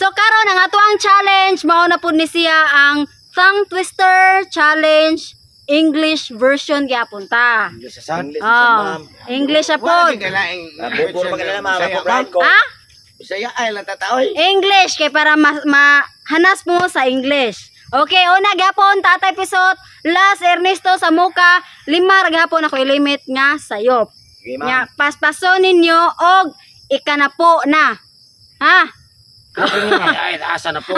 So karon ang atuang challenge mao na pud ni siya ang tongue twister challenge English version gyapon ta. English sa English, Oh, English sa pod. Buburo magkala mama ko brand ko. Ha? Bisaya ay lang tataoy. English kay para mahanas mo sa English. Okay, una gyapon Tatay Pisot, last Ernesto sa muka, 5 ra gyapon ako i-limit nga sayop. Okay, Nya ma'am. paspason ninyo og ikanapo na. Ha? Ay, asa na po.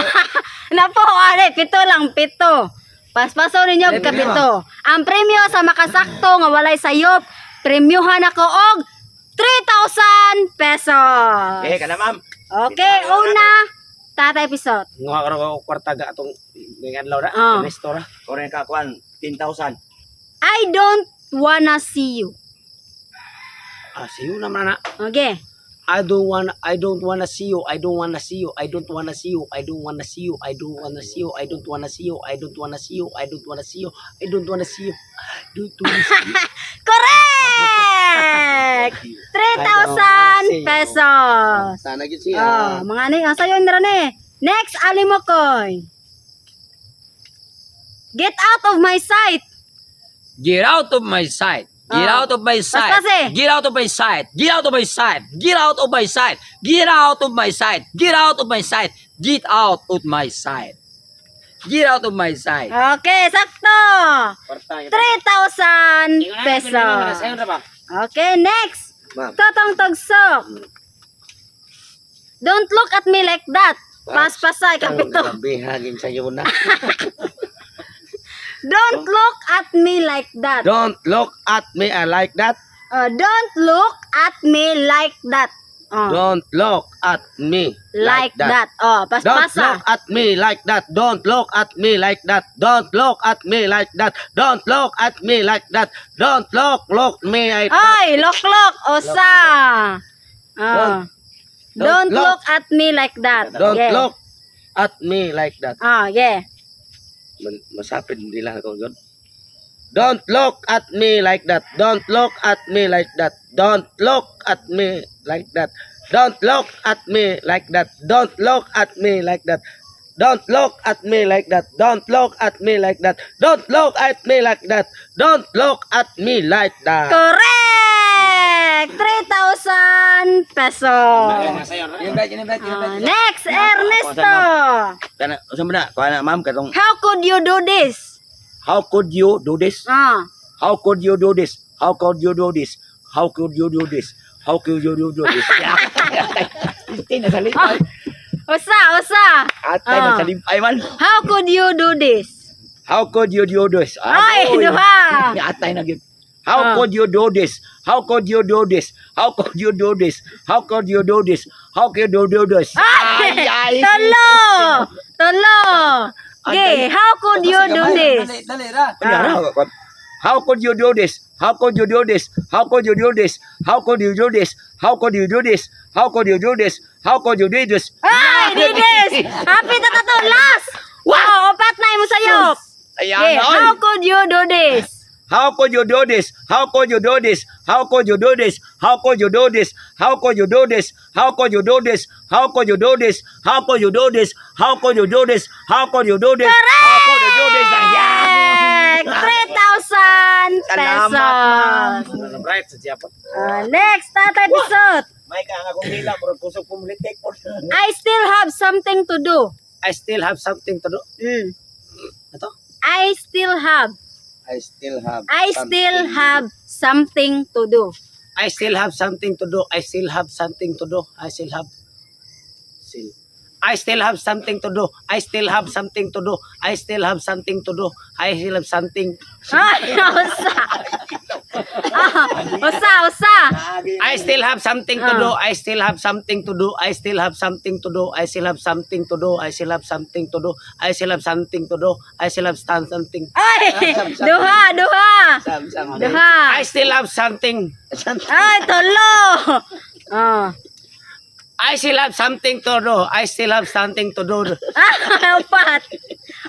Napo, ale, 7 lang, 7. Paspason ninyo og kapito. Ang premyo sa makasakto nga walay sayop, premyohan ako og 3,000 pesos. Okay, kana ma'am. Okay, una, Tatay Pisot. Nga ko kwarta ga atong ngayon law na. Oh. Ernesto ra. Korean ka kuan 10,000. I don't wanna see you. Siyo naman na. Okay. I don't wanna see you. I don't wanna see you. I don't wanna see you. I don't wanna see you. I don't wanna see you. I don't wanna see you. I don't wanna see you. I don't wanna see you. I don't wanna see you. Don't wanna see you. Correct! 3,000 pesos. Sana gid Oh, siya. mga ni, asa yun na ni. Next, Alimokoy. Get out of my sight. Get out of my sight. Get Oh. out of my sight. Basta Get out of my sight. Get out of my sight. Get out of my sight. Get out of my sight. Get out of my sight. Get out of my sight. Get out of my sight. Okay, sakto. Kwarta. 3,000 pesos. Sayo na ba? Okay, next. Ma'am. Totong Tugsok. Don't look at me like that. Paspasay, kapito. Grabe hagin sa iyo na. Don't look at me like that. Don't look at me like that. Don't look at me like that. Don't look at me Like that. Don't Paspasa. look at me like that. Don't look at me like that. Don't look at me like that. Don't look at me like that. Don't look me like that. Ay, look, osa. Don't look at me like that. Don't Yeah. look at me like that. Yeah. Masapid nila ako yun. Don't look at me like that. Don't look at me like that. Don't look at me like that. Don't look at me like that. Don't look at me like that. Don't look at me like that. Don't look at me like that. Don't look at me like that. Don't look at me like that. Correct! 3,000 pesos. Sayo na. Next, Ernesto. Kana sa mana? Kana ma'am katong How could you do this? how could you do this? How could you do this? How could you do this? How could you do this? How could you do this? Usa. Atay na sa limpay man. How could you do this? How could you do this? Ay, Aboy. duha. Atay na gyud. How could you do this? How could you do this? How could you do this? How could you do this? How could you do this? Ay, tolo. Okay, how could you do this? How could you do this? How could you do this? How could you do this? How could you do this? How could you do this? How could you do this? How could you do this? Ay, did this. Happy na to last. Wow, opat na mo sayo. Ayan, Okay, how could you do this? How could you do this? How could you do this? How could you do this? How could you do this? How could you do this? How could you do this? How could you do this? How could you do this? How could you do this? How could you do this? How could you do this? Ayan. 3,000 pesos. Right sa Japan. Next, Tatay Pisot. May ka nga kung hila, murag kusog pumulitik po. I still have something to do. I still have something to do. Ito? I still have I still have something to do. I still have something to do. I still have something to do. I still have something to do. I still have something to do. I still have something to do. I still have something. Ay, usa. I still have something to do. I still have something to do. I still have something to do. I still have something to do. I still have something to do. I still have something to do. I still have something. Ay, duha. I still have something. Ay, tolo. I still have something to do. I still have something to do. Opat.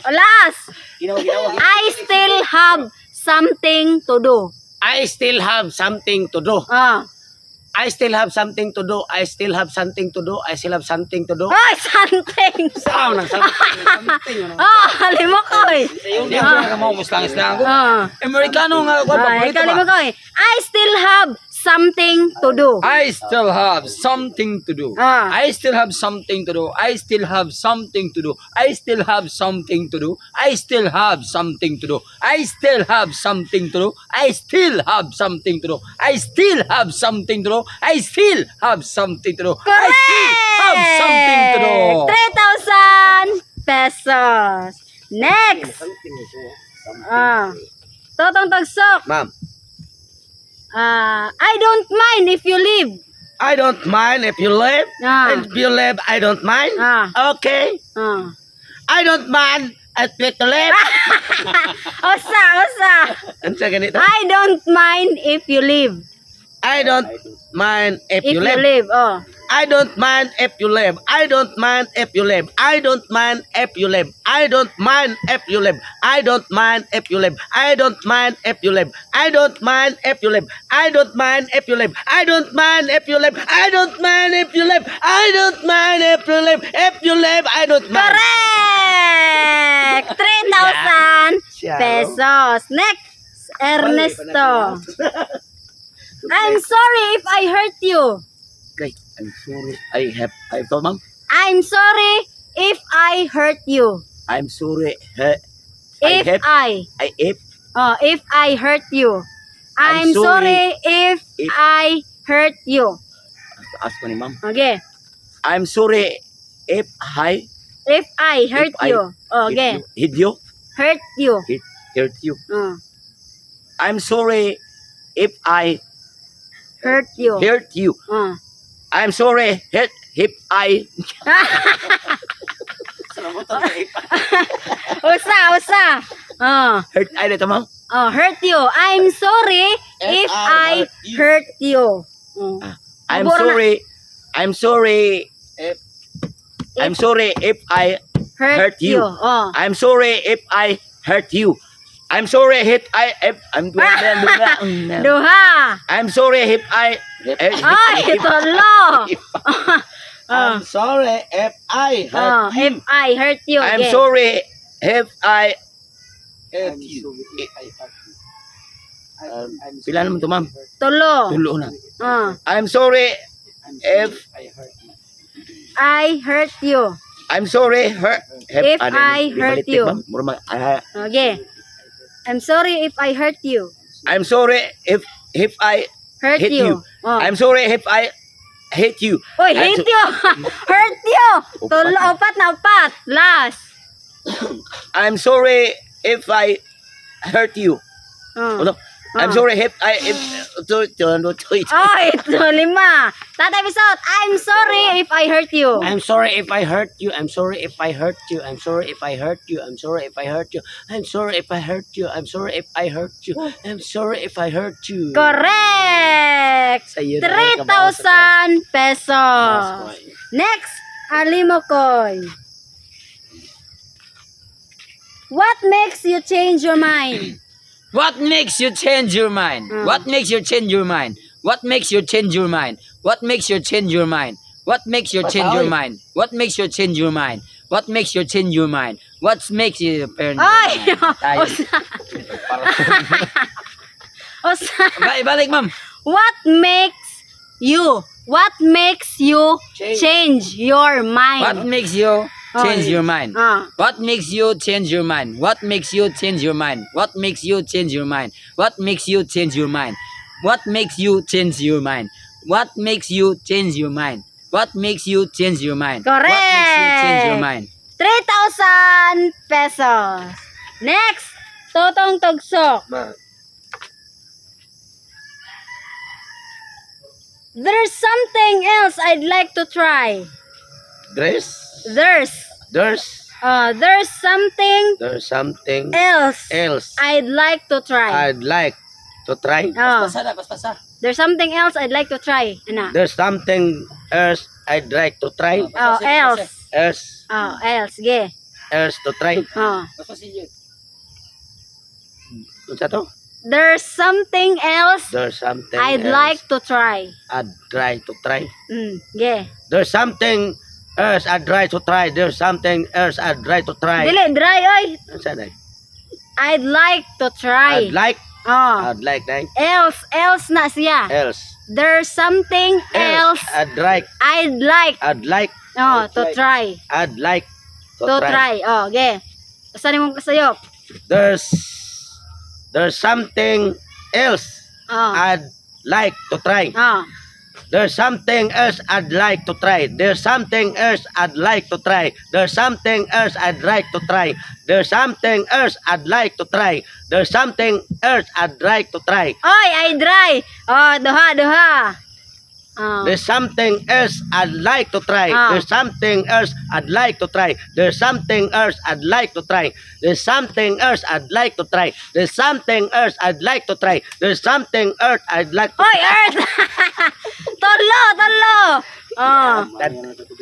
Last. I still have something to do. I still have something to do. I still have something to do. I still have something to do. I still have something to do. Ay, something. Sound ng something. Oh, halimo ko eh. Hindi ako mo muslang-islang ko. Oh. Amerikano nga ako. Ay, Paborito halimo ba? ko eh. I still have something to do. I still have something to do. Ah. I still have something to do. I still have something to do. I still have something to do. I still have something to do. I still have something to do. I still have something to do. I still have something to do. I still have something to do. I still have something to do. 3,000 pesos. Next. Totong tagsok. Ma'am, I don't mind if you leave. I don't mind if you live. Ah. If you live, I don't mind. Ah. Okay. I don't mind if you live. Osa. Ano sa ganito? I don't mind if you leave. I don't mind if If you you live. leave. Oh. I don't mind if you live. I don't mind if you live. I don't mind if you live. I don't mind if you live. I don't mind if you live. I don't mind if you live. I don't mind if you live. I don't mind if you live. I don't mind if you live. I don't mind if you live. I don't mind if you live. If you live, I don't mind. Correct! 3,000 pesos. Next, Ernesto. I'm sorry if I hurt you. Okay, I'm sorry. I told ma'am. I'm sorry if I hurt you. I'm sorry. If I hurt you. I'm sorry if I hurt you. Ask ko ni ma'am. Okay. I'm sorry if I If I hurt you. Okay. hit you. Hurt you. Hurt you. Uh, I'm sorry if I hurt you. hurt you. I'm sorry if I Usa. hurt ay dito ma'am. Hurt you. I'm sorry if I hurt you. I'm Mabura na. sorry. I'm sorry if I hurt you. I'm sorry if I hurt you. I'm sorry if I'm Duha. I'm sorry if I Ay, tolo. I'm sorry if I hurt If I hurt you. I'm Okay. sorry if I pila naman to ma'am? Tulo. Tulo na. I'm I'm sorry if I hurt you. I'm sorry If I hurt you. Okay. I'm sorry if I hurt you. I'm sorry if I Hurt hit you. you. I'm sorry if I hit you. Uy, hate you. Hurt you. Tulo, upat na upat. Last. I'm sorry if I hurt you. Ano? I'm sorry if I Ay, ito, 5. Tatay Bisot, I'm sorry if I hurt you. I'm sorry if I hurt you. I'm sorry if I hurt you. I'm sorry if I hurt you. I'm sorry if I hurt you. I'm sorry if I hurt you. I'm sorry if I hurt you. I'm sorry if I hurt you. Correct. Sa'yo na yung 3,000 pesos. Next, Alimokoy. What makes you change your mind? What makes you change your mind? What makes you change your mind? What makes you change your mind? What makes you change your mind? What makes you change your mind? What makes you change your mind? What makes you change your mind? What makes you turn your Ay! mind? Tayo. Osa. Ibalik ma'am. What makes you change your mind? What makes you change your mind? Ah. What makes you change your mind? What makes you change your mind? What makes you change your mind? What makes you change your mind? What makes you change your mind? What makes you change your mind? What makes you change your mind? Correct. What makes you change your mind? 3,000 pesos. Next, Totong Tugsok. There's something else I'd like to try. There's There's something something else else I'd like to try. I'd like to try. Paspasa. There's something else I'd like to try. Ana. There's something else I'd like to try. Else. Else Sige. to try. Oh. Ano sa to? There's something else There's something I'd else like to try. I'd try to try. Yeah. There's something else I'd try to try. There's something else I'd try to try. Dili, dry, oy. Ano sa day? I'd like to try. Oh. I'd like day. Else na siya. Else. There's something else I'd like. I'd like to try. I'd like to To try. try. Oh, okay. Basta ni mong kasayop. There's something else Oh. I'd like to try. Oh. There's something else I'd like to try. There's something else I'd like to try. There's something else I'd like to try. There's something else I'd like to try. There's something else I'd like to try. Oy, I dry. Oh, duha. Oh. There's something else I'd like to try. Ah. There's something else I'd like to try. There's something else I'd like to try. There's something else I'd like to try. There's something else I'd like to try. There's something else I'd like to Oy, Earth. Tolo. Oh.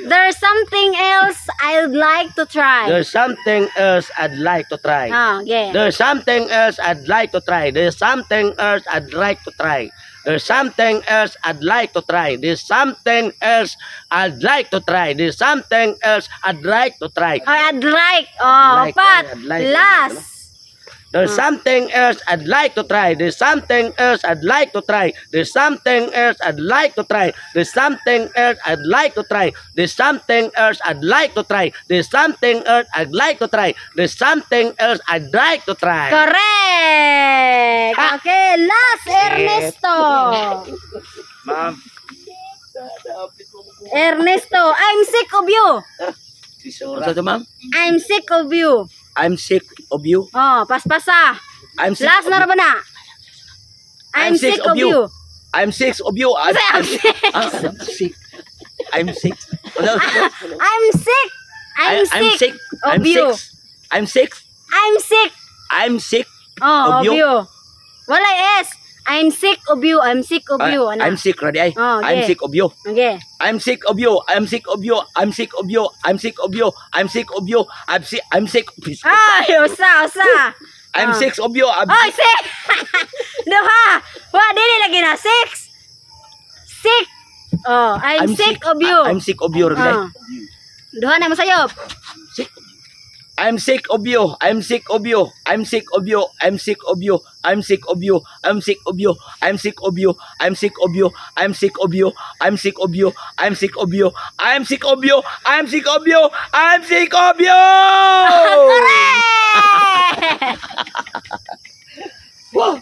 There's something else I'd like to try. There's something else I'd like to try. Oh, okay. There's something else I'd like to try. There's something else I'd like to try. There's something else I'd like to try. There's something else I'd like to try. There's something else I'd like to try. Oh, I'd like. Oh, Like, pat. I'd like. Last. There's something else I'd like to try. There's something else I'd like to try. There's something else I'd like to try. There's something else I'd like to try. There's something else I'd like to try. There's something else I'd like to try. There's something else I'd like to try. Correct. Okay, last, Ernesto. Ma'am. Ernesto, I'm sick of you. Ano to, ma'am? I'm sick of you. I'm sick of you. Oh, paspasa. I'm sick Last of na you. ra ba na? I'm sick of you. I'm sick of you. I'm Say, I'm sick. I'm sick. Ano? I'm sick. I'm sick of I'm you. sick. I'm sick. I'm sick. I'm sick. Oh, Of of you? you. Wala S. I'm sick of you. I'm sick of you. Ano? I'm sick, ready? Ay. Oh, I'm okay. sick of you. Okay. I'm sick of you. I'm sick of you. I'm sick of you. I'm sick of you. I'm sick of you. I'm sick. Ay, usa. I'm Ah. sick of you. Oy, sick. Duha. Wa dili lagi na six. Sick. Oh, I'm sick of you. I'm sick of you, ready? Oh. Duha na mo sayop. Sick. I'm sick of you. I'm sick of you. I'm sick of you. I'm sick of you. I'm sick of you. I'm sick of you. I'm sick of you. I'm sick of you. I'm sick of you. I'm sick of you. I'm sick of you. I'm sick of you. I'm sick of you. I'm sick of you. Correct. Wow.